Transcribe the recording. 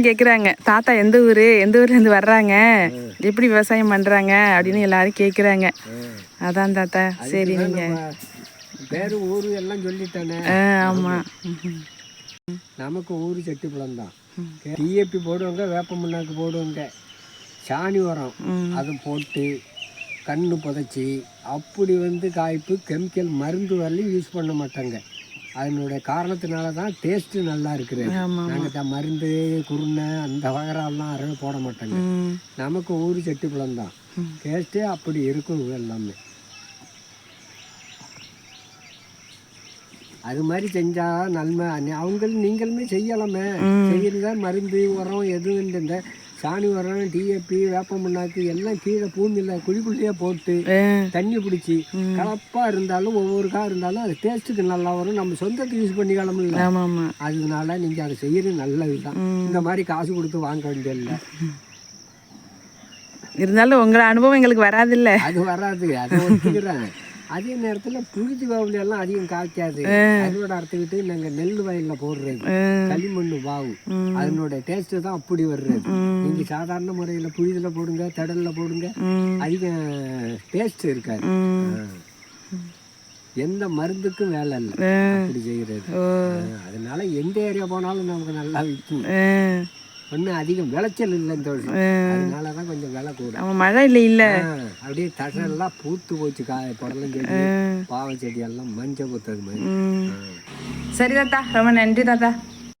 கேக்குறாங்க தாத்தா எந்த ஊர்ல இருந்து வர்றாங்க, எப்படி விவசாயம் பண்றாங்க அப்படின்னு எல்லாரும் கேக்குறாங்க. அதான் தாத்தா சரி நீங்க பேரு ஊரு எல்லாம் சொல்லிட்டானே. ஆமா நமக்கு ஊரு செட்டிப்புலம் தான். டிஏபி போடுவாங்க, வேப்ப முன்னாக்கு போடுவாங்க, சாணி உரம் அதை போட்டு கண்ணு புதைச்சி அப்படி காய்ப்பு கெமிக்கல் மருந்து வரலையும் யூஸ் பண்ண மாட்டாங்க. அதனுடைய காரணத்தினால தான் டேஸ்ட்டு நல்லா இருக்குது. நாங்கள் மருந்து குருணை அந்த வகரெல்லாம் அறவே போட மாட்டாங்க. நமக்கு ஊர் செட்டிப்புலம் தான். டேஸ்ட்டே அப்படி இருக்கும் எல்லாமே. அது மாதிரி செஞ்சால் நன்மை. அவங்களும் நீங்களுமே செய்யலாமே. செய்யறதா மருந்து உரம் எதுவும் இந்த சாணி உரம் டிஏபி வேப்ப முன்னாக்கு எல்லாம் கீழே பூமியில் குழிக்குள்ளேயே போட்டு தண்ணி பிடிச்சி கலப்பாக இருந்தாலும் ஒவ்வொரு காய் இருந்தாலும் அது டேஸ்ட்டுக்கு நல்லா வரும். நம்ம சொந்தத்துக்கு யூஸ் பண்ணிக்கலாம் இல்லை. அதனால நீங்கள் அதை செய்யறது நல்லது தான். இந்த மாதிரி காசு கொடுத்து வாங்க வேண்டியதில்லை. இருந்தாலும் உங்களோட அனுபவம் எங்களுக்கு வராதில்ல. அது வராது, அதை ஒத்துக்கிறேன். அதே நேரத்தில் புழுதி வாவுலாம் அதிகம் காய்க்காது. அதோட அறுத்துக்கிட்டு நாங்கள் நெல் வயலில் போடுறது களிமண் வாவு, அதனோட டேஸ்ட்டு தான் அப்படி வர்றது. நீங்கள் சாதாரண முறையில் புழுதியில் போடுங்க, தடலில் போடுங்க, அதிகம் டேஸ்ட் இருக்காது. எந்த மருந்துக்கும் வேலை இல்லை அப்படி செய்கிறது. அதனால எந்த ஏரியா போனாலும் நமக்கு நல்லா விற்கும். ஒன்றும் அதிகம் விளைச்சல் இல்லை இந்த வருஷம். அதனால தான் கொஞ்சம் விலை கூட. மழை இல்லை. அப்படியே தசையெல்லாம் பூத்து போச்சு. புடலம் செடி, பாவை செடி எல்லாம் மஞ்சள் பூத்தது மாதிரி. சரி தாத்தா, ரொம்ப நன்றி தாத்தா.